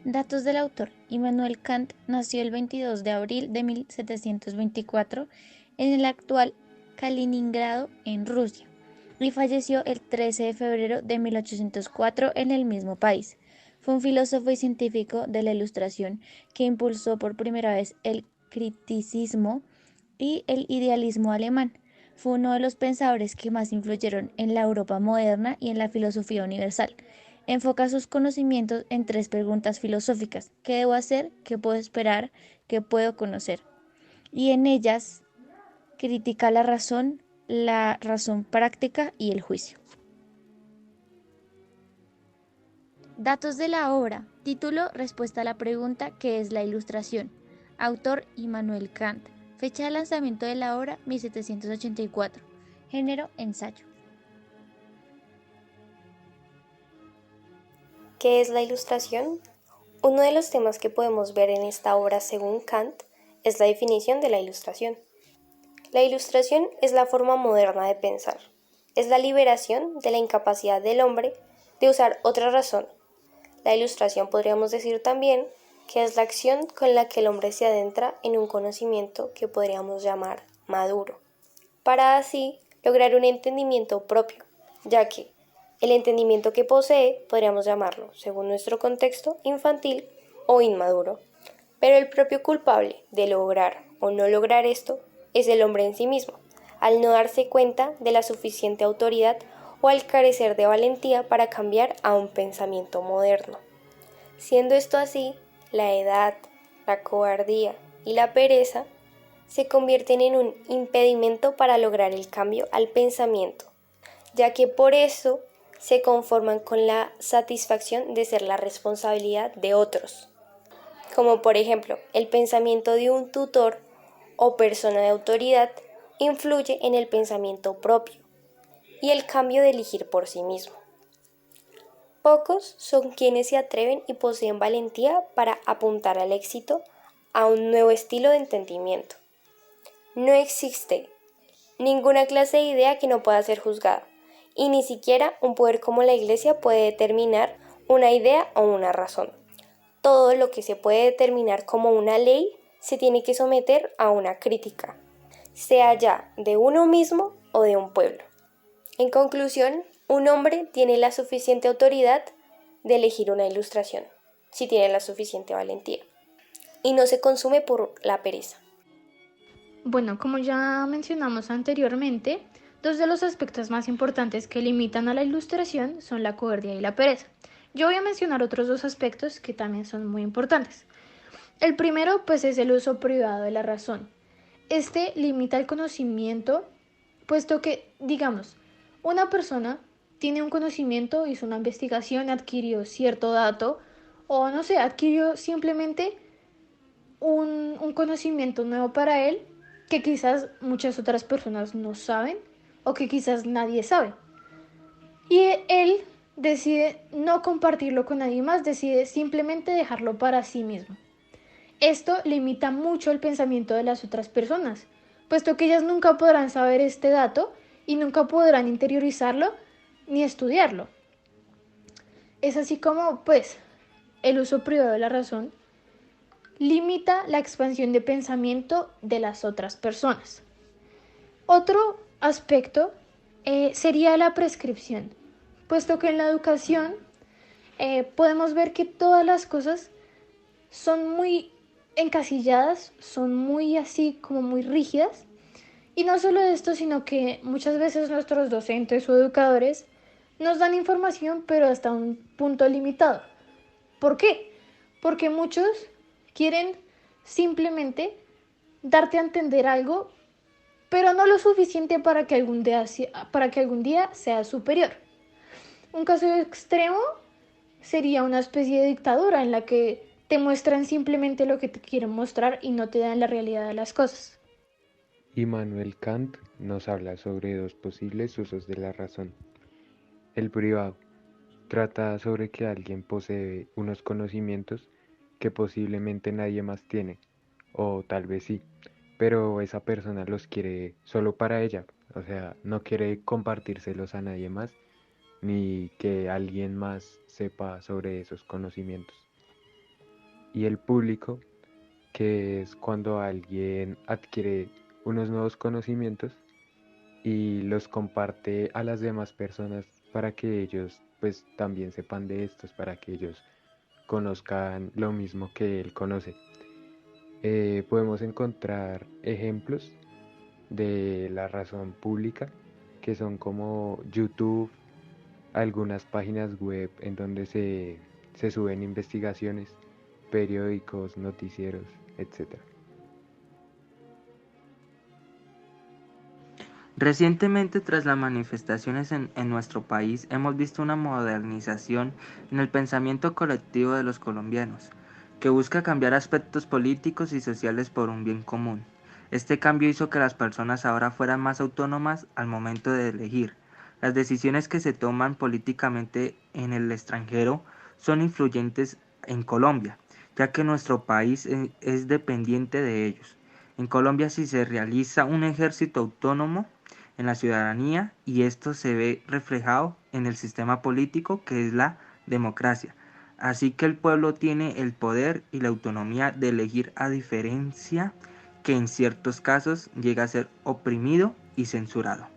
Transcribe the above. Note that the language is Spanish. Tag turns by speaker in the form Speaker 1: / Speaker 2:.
Speaker 1: Datos del autor. Immanuel Kant nació el 22 de abril de 1724 en el actual Kaliningrado, en Rusia, y falleció el 13 de febrero de 1804 en el mismo país. Fue un filósofo y científico de la Ilustración que impulsó por primera vez el criticismo y el idealismo alemán. Fue uno de los pensadores que más influyeron en la Europa moderna y en la filosofía universal. Enfoca sus conocimientos en tres preguntas filosóficas: ¿qué debo hacer? ¿Qué puedo esperar? ¿Qué puedo conocer? Y en ellas critica la razón práctica y el juicio. Datos de la obra. Título: Respuesta a la pregunta ¿qué es la ilustración? Autor: Immanuel Kant. Fecha de lanzamiento de la obra: 1784. Género: ensayo.
Speaker 2: ¿Qué es la ilustración? Uno de los temas que podemos ver en esta obra según Kant es la definición de la ilustración. La ilustración es la forma moderna de pensar. Es la liberación de la incapacidad del hombre de usar otra razón. La ilustración podríamos decir también que es la acción con la que el hombre se adentra en un conocimiento que podríamos llamar maduro, para así lograr un entendimiento propio, ya que el entendimiento que posee podríamos llamarlo, según nuestro contexto, infantil o inmaduro. Pero el propio culpable de lograr o no lograr esto es el hombre en sí mismo, al no darse cuenta de la suficiente autoridad o al carecer de valentía para cambiar a un pensamiento moderno. Siendo esto así, la edad, la cobardía y la pereza se convierten en un impedimento para lograr el cambio al pensamiento, ya que por eso se conforman con la satisfacción de ser la responsabilidad de otros, como por ejemplo el pensamiento de un tutor o persona de autoridad influye en el pensamiento propio y el cambio de elegir por sí mismo. Pocos son quienes se atreven y poseen valentía para apuntar al éxito a un nuevo estilo de entendimiento. No existe ninguna clase de idea que no pueda ser juzgada, y ni siquiera un poder como la Iglesia puede determinar una idea o una razón. Todo lo que se puede determinar como una ley se tiene que someter a una crítica, sea ya de uno mismo o de un pueblo. En conclusión, un hombre tiene la suficiente autoridad de elegir una ilustración, si tiene la suficiente valentía, y no se consume por la pereza.
Speaker 3: Bueno, como ya mencionamos anteriormente, dos de los aspectos más importantes que limitan a la ilustración son la cobardía y la pereza. Yo voy a mencionar otros dos aspectos que también son muy importantes. El primero, pues, es el uso privado de la razón. Este limita el conocimiento, puesto que, digamos, una persona tiene un conocimiento, hizo una investigación, adquirió cierto dato, o no sé, adquirió simplemente un conocimiento nuevo para él que quizás muchas otras personas no saben o que quizás nadie sabe. Y él decide no compartirlo con nadie más, decide simplemente dejarlo para sí mismo. Esto limita mucho el pensamiento de las otras personas, puesto que ellas nunca podrán saber este dato y nunca podrán interiorizarlo ni estudiarlo. Es así como, pues, el uso privado de la razón limita la expansión de pensamiento de las otras personas. Otro aspecto sería la prescripción, puesto que en la educación podemos ver que todas las cosas son muy encasilladas, son muy así como muy rígidas. Y no solo esto, sino que muchas veces nuestros docentes o educadores nos dan información, pero hasta un punto limitado. ¿Por qué? Porque muchos quieren simplemente darte a entender algo, pero no lo suficiente para que algún día sea superior. Un caso extremo sería una especie de dictadura en la que te muestran simplemente lo que te quieren mostrar y no te dan la realidad de las cosas.
Speaker 4: Immanuel Kant nos habla sobre dos posibles usos de la razón. El privado trata sobre que alguien posee unos conocimientos que posiblemente nadie más tiene, o tal vez sí, pero esa persona los quiere solo para ella, o sea, no quiere compartírselos a nadie más, ni que alguien más sepa sobre esos conocimientos. y el público, que es cuando alguien adquiere unos nuevos conocimientos y los comparte a las demás personas para que ellos pues también sepan de estos, para que ellos conozcan lo mismo que él conoce. Podemos encontrar ejemplos de la razón pública, que son como YouTube, algunas páginas web en donde se suben investigaciones, periódicos, noticieros, etc.
Speaker 5: Recientemente, tras las manifestaciones en nuestro país, hemos visto una modernización en el pensamiento colectivo de los colombianos, que busca cambiar aspectos políticos y sociales por un bien común. Este cambio hizo que las personas ahora fueran más autónomas al momento de elegir. Las decisiones que se toman políticamente en el extranjero son influyentes en Colombia, ya que nuestro país es dependiente de ellos. En Colombia, si se realiza un ejército autónomo en la ciudadanía, y esto se ve reflejado en el sistema político, que es la democracia. Así que el pueblo tiene el poder y la autonomía de elegir, a diferencia que en ciertos casos llega a ser oprimido y censurado.